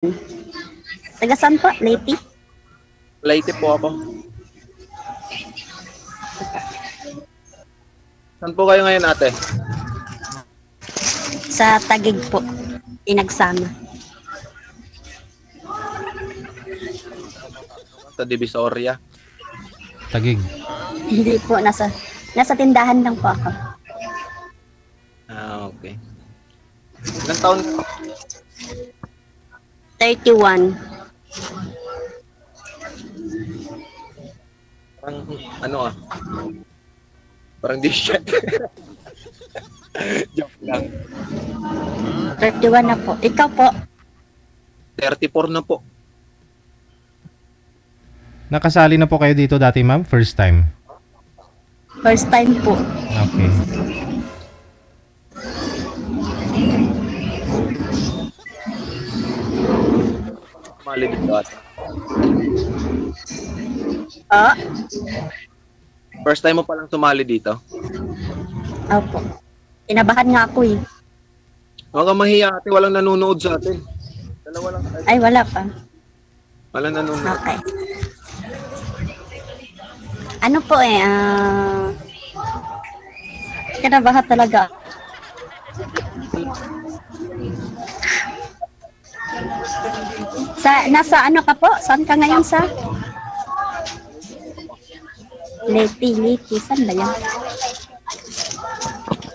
Taga saan po? Leyte? Leyte po ako. Saan po kayo ngayon, ate? Sa Taguig po. Inagsama. Sa Divisoria. Taguig. Hindi po. Nasa tindahan lang po ako. Ah, okay. Ilang taon ka? 31. Parang, ano parang di siya. Joke lang. 31 na po. Ikaw po? 34 na po. Nakasali na po kayo dito dati, ma'am? First time? First time po. Okay. Mali dito ate. Ah? First time mo palang sumali dito? Opo. Kinabahan nga ako eh. Huwag kang mahiya ate, walang nanonood sa atin. Dalawa lang tayo. Ay, wala pa. Walang nanonood. Okay. Ano po kinabahan talaga. Nasa ano ka po? Saan ka ngayon sa? Leyte. Saan ba yan?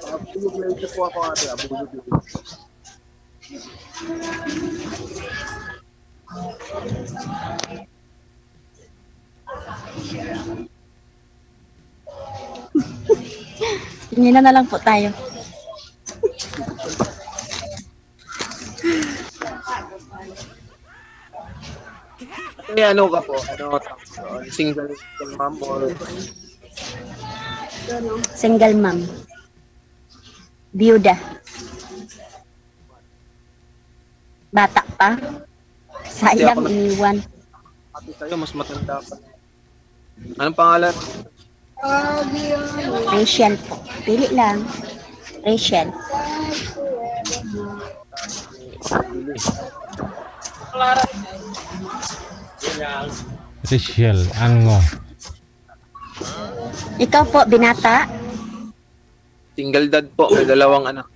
Abulog Leyte po ako ate, Abulog Leyte. Tingin na lang po tayo. Kaya ano ka po? Single mom or Single mom. Biyuda. Bata pa. Sayang iniwan. ate tayo, mas matanda pa. Anong pangalan? Rachel po. Pili lang. Rachel. Rachel Ango. Ikaw po, binata? Single dad po, may dalawang anak.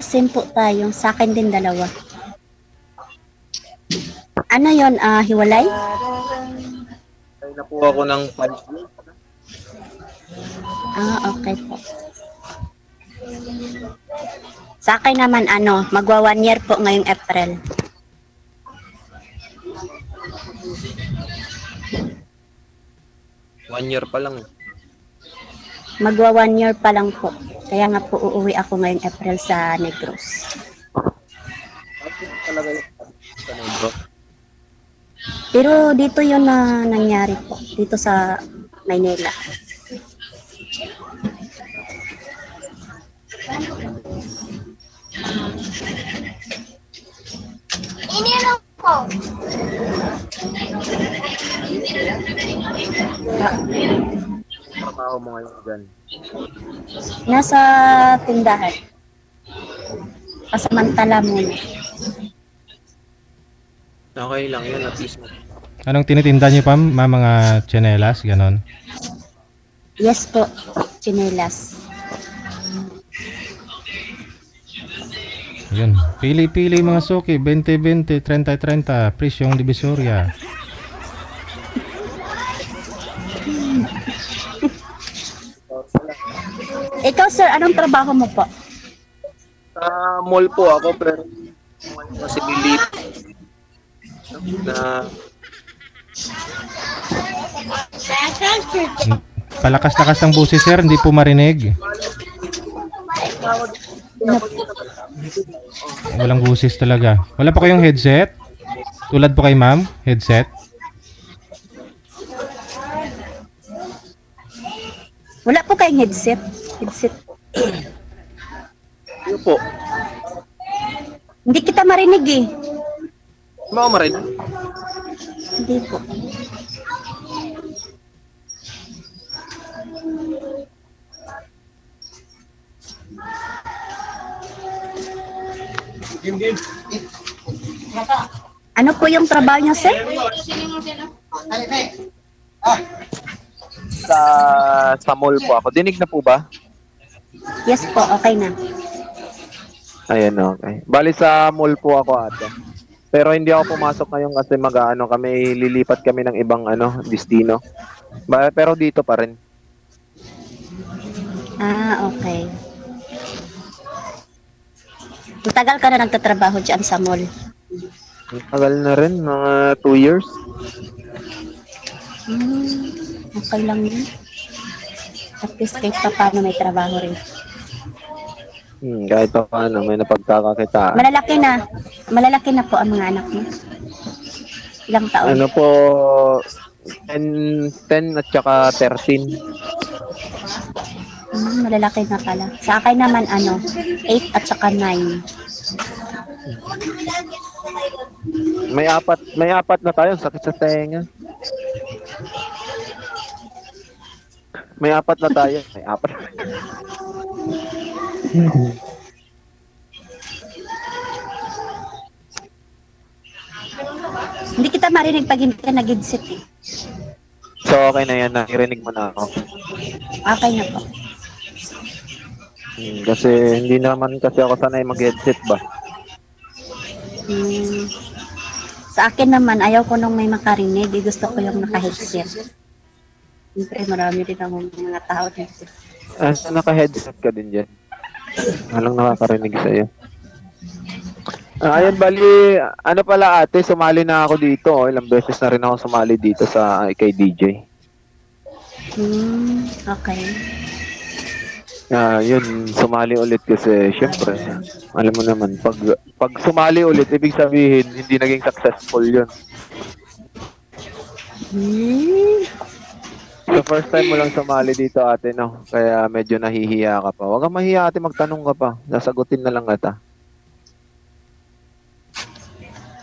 Same po tayo. Sa akin din dalawa. Ano yon? Hiwalay? Kaya na po ako ng 5 years. Okay po. Sa akin naman, magwa 1 year po ngayong April. One year pa lang. Magwa 1 year pa lang po. Kaya nga po uuwi ako ngayong April sa Negros. Talaga yung sa Negro. Pero dito yun na nangyari po. Dito sa Maynila. Ininom po. Trabaho mo ngayon dyan. Nasa tindahan. Pasamantala muna. Okay lang yun, at least. Anong tinitinda niyo, ma'am? Mga tsinelas, ganon? Yes po. Chinelas. Yun. Pili-pili mga suki. 20-20, 30-30. Presyong Divisoria. Ikaw sir, anong trabaho mo po? Sa mall po ako, pero kasi bilit na Palakas-lakas ng busis, sir. Hindi po marinig. Walang busis talaga. Wala pa kayong headset? Tulad po kay ma'am? Headset? Wala po kayong headset? Headset. yun po. Hindi kita marinig eh. Mga marin. Hindi po. Game. Ano po yung trabaho niya, sir? Sa mall po ako. Dinig na po ba? Yes po, okay na. Ayan, okay. Bali sa mall po ako ate. Pero hindi ako pumasok ngayon kasi mag-ano kami, lilipat kami ng ibang destino. Pero dito pa rin. Ah, okay. Matagal ka na nagtatrabaho dyan sa mall? Tagal na rin, mga 2 years. Okay lang yun. At least kahit pa paano may trabaho rin. Kahit pa paano, may napagkakakitaan. Malalaki na po ang mga anak mo. Ilang taon? Ano po, 10 at saka 13. Malalaki na pala. Sa akin naman 8 at saka 9. May apat na tayo, sakit sa tenga. May apat na tayo. May apat. Hindi kita marinig pag hindi ka nag-headset eh. So, okay na yan. Nakirinig mo na ako. Okay na po. Kasi hindi naman kasi ako sanay mag-headset ba. Sa akin naman, ayaw ko nung may makarinig. Gusto ko yung naka-headset. Siyempre, marami din akong mga tao dito. Naka-headset ka din dyan. Walang nakakarinig sa'yo. Ayan, bali, pala ate, sumali na ako dito. Ilang beses na rin ako sumali dito kay DJ. Okay. Yun, sumali ulit kasi syempre, alam mo naman, pag sumali ulit, ibig sabihin, hindi naging successful yun. So first time mo lang sumali dito ate, no? Kaya medyo nahihiya ka pa. Huwag kang mahiya ate, magtanong ka pa. Nasagutin na lang kita.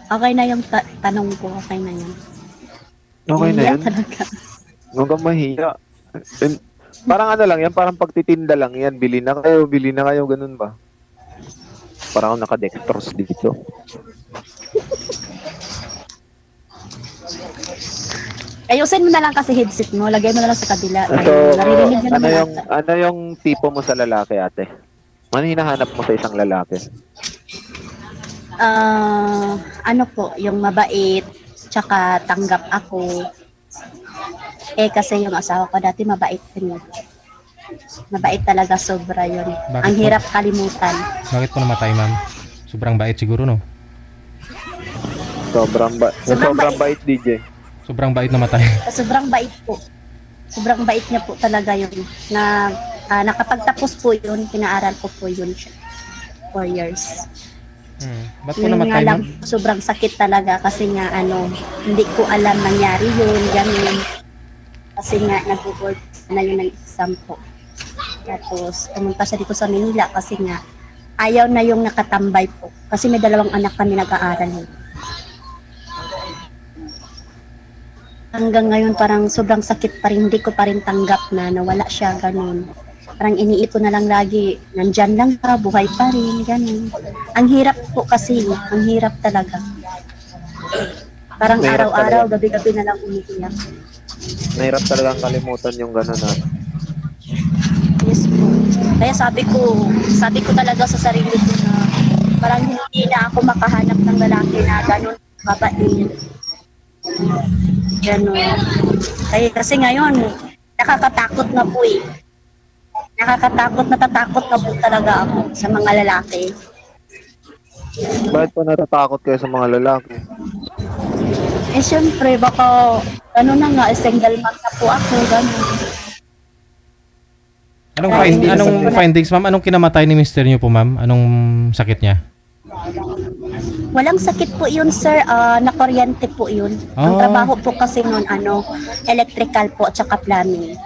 Okay na yung tanong ko, okay na yun. Okay na yun? Talaga. Huwag kang mahiya. Parang lang yan, parang pagtitinda lang yan. Bili na kayo, ganun ba? Parang ako naka-dextrose dito. Ayusin mo na lang kasi headset mo, lagay mo na lang sa kabila. So, naririnig na naman ano yung tipo mo sa lalaki, ate? Ano hinahanap mo sa isang lalaki? Ano po, yung mabait, tsaka tanggap ako. Kasi yung asawa ko dati mabait din. Mabait talaga, sobra yun. Bakit Ang po? hirap kalimutan. Bakit po namatay, ma'am? Sobrang bait siguro, no? Sobrang bait, DJ. Sobrang bait namatay. Sobrang bait po. Sobrang bait niya po talaga yun. Na nakapagtapos po yun, pinaaral ko po yun siya. 4 years. Ba't po Yun namatay, nga lang, ma'am? sobrang sakit talaga kasi nga hindi ko alam nangyari yun, ganun. Kasi nga nag-board na yun ng exam po. Tapos pumunta siya dito sa Manila kasi nga ayaw na yung nakatambay po. Kasi may 2 anak kami nag-aaral yun. Hanggang ngayon parang sobrang sakit pa rin, hindi ko pa rin tanggap na nawala siya, ganun. Parang iniipon na lang lagi, nandyan lang ka, buhay pa rin, ganun. Ang hirap po kasi, ang hirap talaga. Parang Mahirap araw-araw, talaga. gabi-gabi na lang umiiyak. Nahirap talagang kalimutan yung gano'n na. Yes po. Kaya sabi ko talaga sa sarili ko na parang hindi na ako makahanap ng lalaki na ganun, babait. Ganun. Kasi ngayon, nakakatakot na po eh. Natatakot na po talaga ako sa mga lalaki. Bakit po natatakot kayo sa mga lalaki? Syempre, baka, single mom na po ako, ganun. Anong findings, ma'am? Anong kinamatay ni mister niyo po, ma'am? Anong sakit niya? Walang sakit po yun, sir. Na-kuryente po yun. Ang trabaho po kasi nun, electrical po at saka plumbing.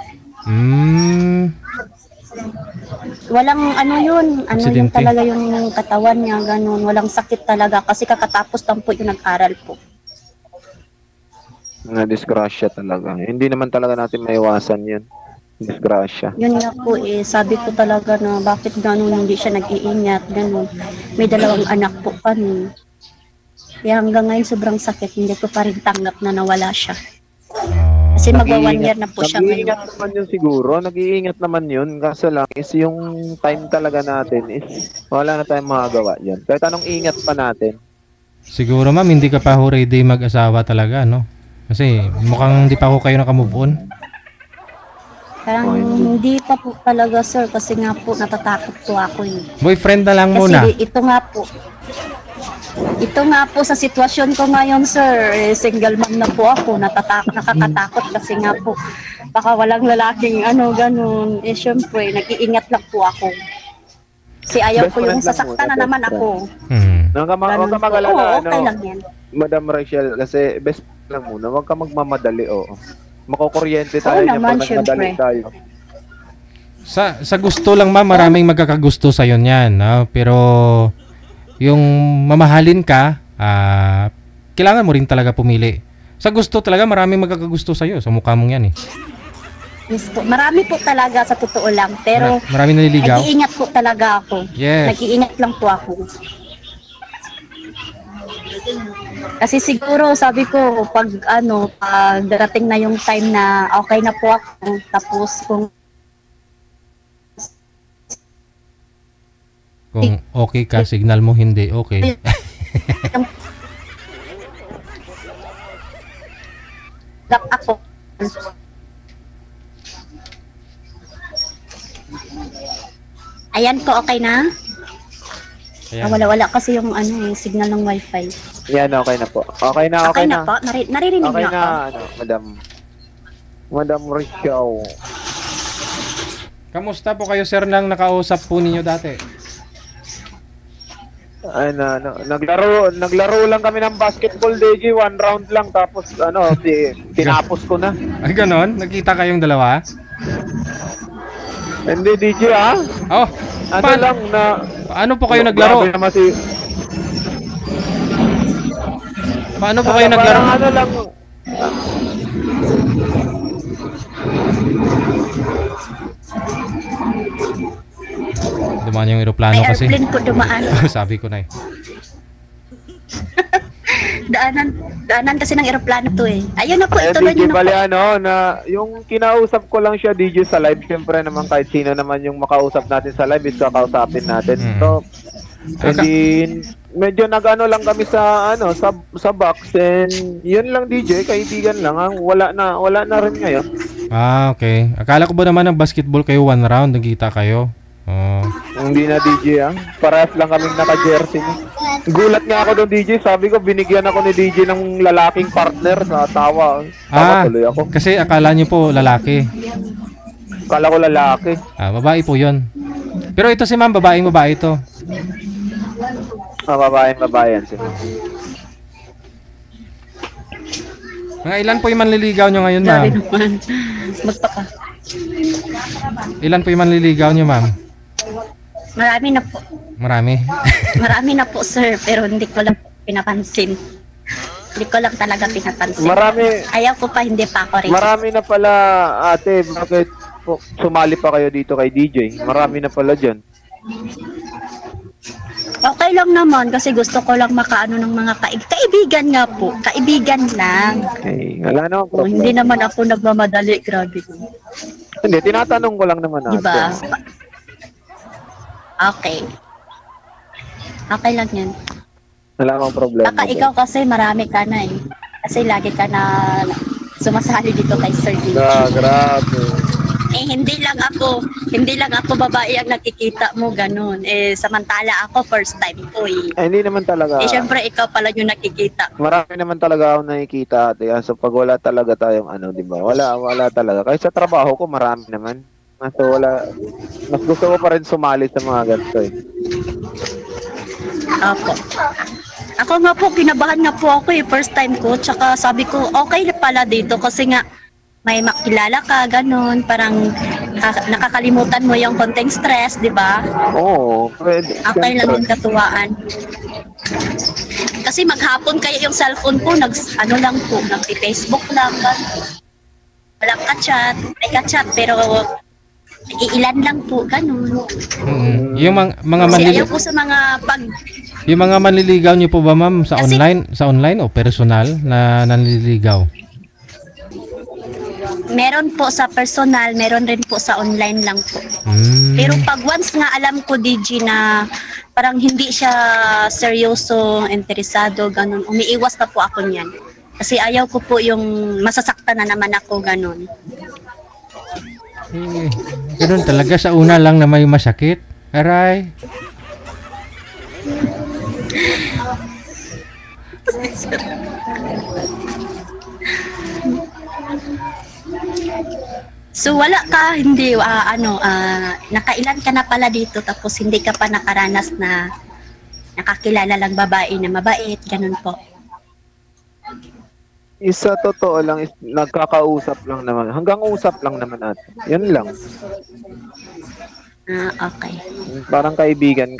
Walang yun Aksidente. talaga yung katawan niya, ganun. Walang sakit talaga kasi kakatapos lang po yung nag-aral po. Na-disgrasya talaga. Hindi naman talaga natin maiwasan yun. Disgrasya. Yun nga po sabi ko talaga na bakit ganun hindi siya nag-iingat, ganun. May 2 anak po kami. Kaya hanggang ngayon sobrang sakit, hindi ko pa rin tanggap na nawala siya. Ah, Kasi magwa 1 year na po siya ngayon. Nag-iingat naman yun siguro. Nag-iingat naman yun. Kaso lang is yung time talaga natin is wala na tayong magagawa yan. Kahit anong ingat pa natin. siguro ma'am, hindi ka pa ho ready mag-asawa talaga, no? Kasi mukhang hindi pa ho kayo nakamove on. Parang hindi pa po talaga, sir, kasi nga po natatakot po ako eh. Boyfriend na lang Kasi muna. ito nga po sa sitwasyon ko ngayon, sir, single mom na po ako, nakakatakot kasi nga po baka walang lalaking ganun. Syempre, nag-iingat lang po ako. Kasi ayaw Best ko yung friend lang sasaktan muna, na naman best ako. Huwag ka Ganun po. mag-alala, Oo, okay lang yan. Madam Rachel, kasi best lang muna. Huwag ka magmamadali, oo. Makukuryente tayo Oo niya naman, pag nagmadali syempre. tayo. Sa gusto lang ma'am, maraming magkakagusto sa niyan, no? Pero yung mamahalin ka, kailangan mo rin talaga pumili. Sa gusto talaga, maraming magkakagusto sa sa mukha mong yan eh. Yes po. Marami po talaga sa totoo lang, pero Maraming naliligaw. nag-iingat po talaga ako. Yes. Nag-iingat lang po ako. Kasi siguro sabi ko pag darating na yung time na okay na po ako, tapos kung Kung okay ka, signal mo hindi okay. ako ayan po, okay na? Ayan. Wala kasi yung signal ng wifi. Yan, okay na po. Okay na, okay, na. po? Naririnig Okay niyo na, ako? Madam Rachel. Kamusta po kayo sir nang nakausap po ninyo dati? Naglaro lang kami ng basketball, DJ, 1 round lang, tapos tinapos ko na. Ay ganon? Nagkita kayong dalawa? Hindi, DJ, Oh, lang na... paano po kayo naglaro? Grabe naman si... Paano po kayo naglaro? Parang lang... Dumaan yung eroplano May kasi. airplane po dumaan. Sabi ko na eh. Daanan kasi ng eroplano to eh. Ayun na po, Kaya ituloy DJ, niyo na po. bali na yung kinausap ko lang siya, DJ, sa live. Siyempre naman kahit sino naman yung makausap natin sa live is kakausapin natin. So, medyo nag-ano lang kami sa sa box, and yun lang, DJ, kaibigan lang. Wala na rin ngayon. Okay. Akala ko ba naman ng basketball kayo 1 round, nagkita kayo? Hindi na, DJ, parehas lang kaming naka-jersey. Gulat nga ako doon, DJ. Sabi ko, binigyan ako ni DJ ng lalaking partner. Sa tawa tuloy ako. Kasi akala niyo po lalaki. Akala ko lalaki. Babae po yon. Pero ito si ma'am, babaeng babae ito. Babae yan. Mga ilan po yung manliligaw nyo ngayon, ma'am? Grabe naman. Magpaka. Ilan po yung manliligaw nyo, ma'am? Marami na po. Marami. Marami na po, sir. Pero hindi ko lang pinapansin. Hindi ko lang talaga pinapansin. Ayaw ko pa, hindi pa ako rin. Marami na pala, ate. Bakit sumali pa kayo dito kay DJ? Marami na pala dyan. Okay lang naman kasi gusto ko lang makaano ng mga kaibigan nga po. Kaibigan lang. Okay. Wala naman problem. Hindi naman ako nagmamadali. Grabe. Hindi, tinatanong ko lang naman, ate. Diba? Okay. Okay lang yan. Wala akong problema. Baka ikaw kasi marami ka na eh. Kasi lagi ka na sumasali dito kay Sir D. Grabe. Hindi lang ako babae ang nakikita mo ganun. Samantala ako first time ko eh. Hindi naman talaga. Syempre ikaw pala yung nakikita. Marami naman talaga ako nakikita, ate. So pag wala talaga tayong di ba? Wala talaga. Kahit sa trabaho ko marami naman. So wala. Mas gusto ko pa rin sumali sa mga ganito eh. Opo. Ako nga po, kinabahan nga po ako first time ko. Tsaka sabi ko, okay na pala dito kasi nga may makilala ka, ganun. Parang nakakalimutan mo yung konting stress, di ba? Oo. Pwede. Okay lang yung katuwaan. Kasi maghapon kaya yung cellphone ko, nagpi-Facebook lang. Walang ka-chat. May ka-chat, pero ilan lang po, ganun. Yung mga Kasi ayaw ko sa mga yung mga manliligaw niyo po ba, ma'am, sa Kasi- online o personal na nanliligaw? meron po sa personal, meron rin po sa online lang po. Pero pag once nga alam ko, DG, na parang hindi siya seryoso, interesado, ganun, umiiwas na po ako niyan. Kasi ayaw ko po yung masasaktan na naman ako, ganun. Ganun talaga, sa una lang na may masakit. Aray. So wala ka, hindi, nakailan ka na pala dito tapos hindi ka pa nakaranas na nakakilala lang babae na mabait, ganun po. Isa totoo lang, nagkakausap lang naman. Hanggang usap lang naman ate. Yan lang. Okay. Parang kaibigan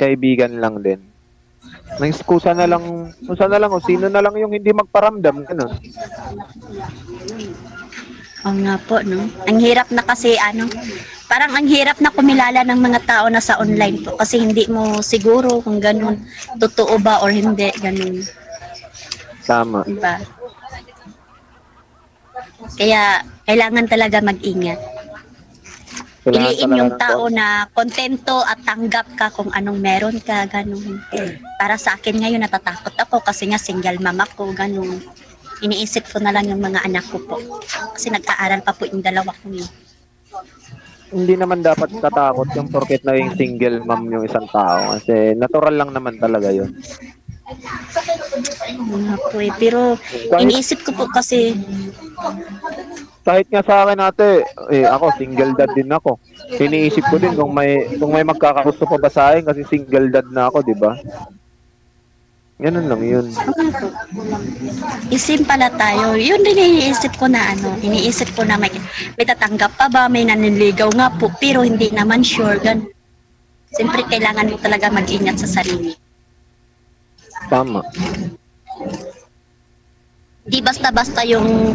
lang din. Kusa na lang o sino na lang yung hindi magparamdam, ganun. Oo nga po, no? Ang hirap na kasi, parang ang hirap na kumilala ng mga tao na sa online po kasi hindi mo siguro kung ganun, totoo ba or hindi, ganun. Tama. Diba? Kaya, kailangan talaga mag-ingat. Piliin yung tao na kontento at tanggap ka kung anong meron ka, ganun. Para sa akin ngayon, natatakot ako kasi nga single mom ako, ganun. Iniisip ko na lang yung mga anak ko po. Kasi nag-aaral pa po yung dalawa ko yun. Hindi naman dapat katakot yung porket na yung single mom yung isang tao. Kasi natural lang naman talaga yun. Pero iniisip ko po kasi kahit nga sa akin ate, ako single dad din ako. Iniisip ko din kung may magkakagusto pa ba sa akin kasi single dad na ako, di ba? Ganun lang yun. Isim pala tayo. Yun din iniisip ko na iniisip ko na may tatanggap pa ba, may naniligaw nga po, pero hindi naman sure. Siyempre kailangan mo talaga mag-ingat sa sarili. Tama. Di basta-basta yung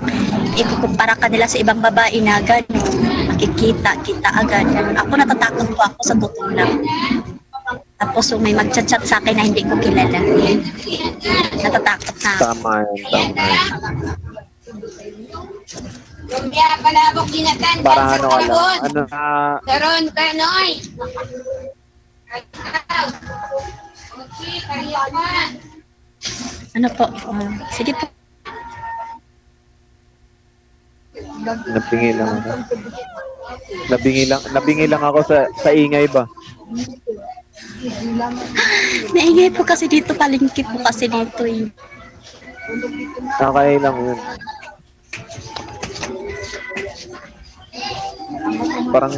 ikukumpara ka nila sa ibang babae na gano'n, makikita agad. Ako natatakot po ako sa totoo lang. Tapos may mag-chat sa akin na hindi ko kilala. Natatakot na ako. Tama yun. Parang ano ka lang. Karon ka noy. Ano po? Sige po. Nabingi lang ako sa ingay ba? Naingay po kasi dito, palengke po kasi dito eh. Okay lang yun. Parang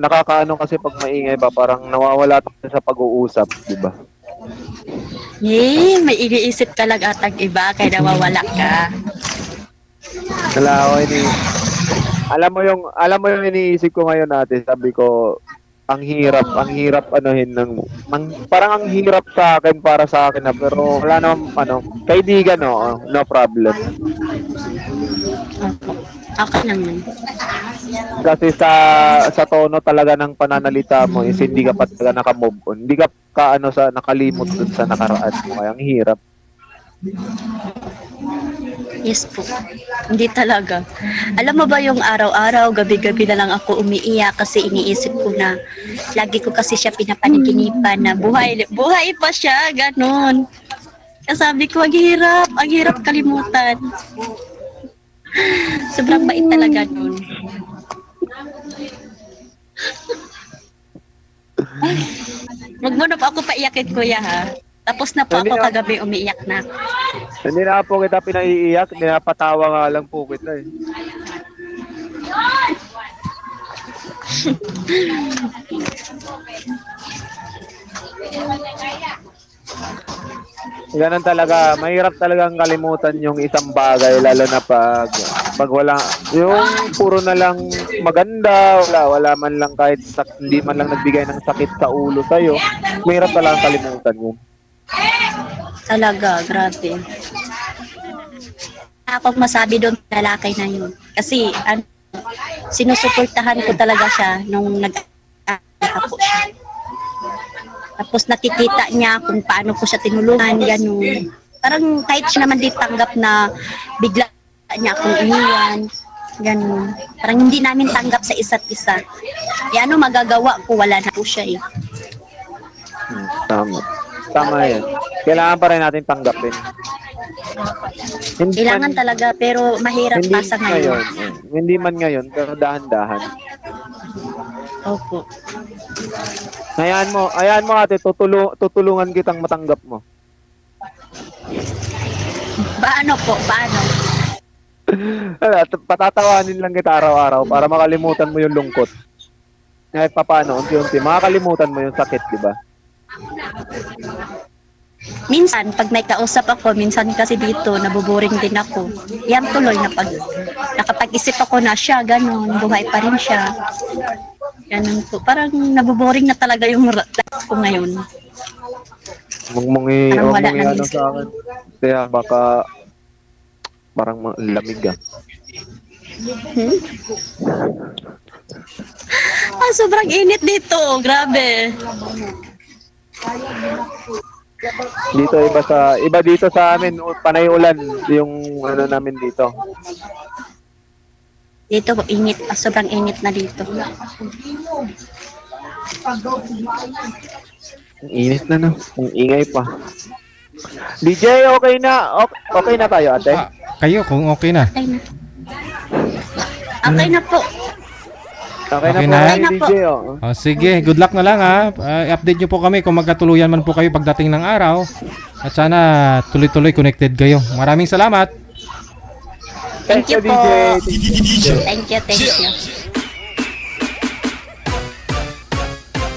nakakaano kasi pag maingay ba, parang nawawala tayo sa pag-uusap, di ba? May iniisip ka lang atang iba, kaya nawawala ka. Alam mo yung iniisip ko ngayon natin, sabi ko, ang hirap parang ang hirap sa akin para sa akin na, pero wala namang kaibigan no problem. Okay naman. Kasi sa tono talaga ng pananalita mo is hindi ka pa talaga naka-move on. Hindi ka nakalimot dun sa nakaraan mo, kaya ang hirap. Yes po. Hindi talaga. Alam mo ba yung araw-araw, gabi-gabi na lang ako umiiyak kasi iniisip ko na lagi ko kasi siya pinapanaginipan na buhay pa siya, ganun. Kaya sabi ko, ang hirap kalimutan. Sobrang bait talaga nun. Wag mo na po ako paiyakin, kuya, ha? Tapos na po ako kagabi, umiiyak na. Hindi na po kita pinaiiyak, pinapatawa nga lang po kita eh. Ganun talaga, mahirap talagang kalimutan yung isang bagay, lalo na pag wala, yung puro na lang maganda, wala man lang kahit hindi man lang nagbigay ng sakit sa ulo sa'yo, mahirap talagang kalimutan yun. Talaga, grabe. Ako masabi doon lalaki na yun. Kasi sinusuportahan ko talaga siya nung po siya. Tapos nakikita niya kung paano ko siya tinulungan, ganun. Parang kahit siya naman di tanggap na bigla niya akong iniwan, ganun. Parang hindi namin tanggap sa isa't isa. Ano magagawa ko, wala na po siya eh. Tama. Tama yan. Kailangan pa rin natin tanggapin. Kailangan talaga, pero mahirap pa sa ngayon. Hindi man ngayon, pero dahan-dahan. Opo. Ayan mo ate, tutulungan kitang matanggap mo. Paano po? Paano? Patatawanin lang kita araw-araw para makalimutan mo yung lungkot. Kahit paano, unti-unti, makakalimutan mo yung sakit, di ba? Minsan, pag may kausap ako, minsan kasi dito, nabuboring din ako. Yan tuloy na nakapag-isip ako na siya, ganun, buhay pa rin siya. Ganun po. Parang nabuboring na talaga yung life ko ngayon. Huwag mong ano sa akin. Kaya baka parang lamig ah. Sobrang init dito. Grabe. Iba dito sa amin, panay ulan yung ano namin dito. Dito init, sobrang init na dito. Ang init na no, ang ingay pa. DJ, okay na. Okay na tayo, ate. Kayo kung okay na. Okay na. Okay na po. Okay na po, DJ. Sige, good luck na lang ha. I-update nyo po kami kung magkatuluyan man po kayo pagdating ng araw. At sana tuloy-tuloy connected kayo. Maraming salamat. Thank you po. DJ. Thank you.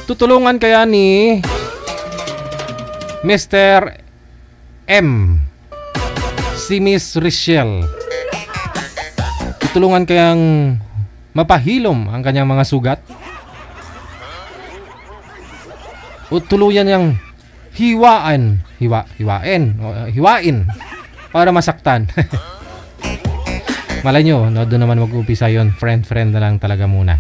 Tutulungan kaya ni Mr. M si Miss Richelle. Tutulungan kayang mapahilom ang kanyang mga sugat? O tuluyan niyang hiwain para masaktan? Malay nyo, no, doon naman mag-upisa yun. Friend na lang talaga muna.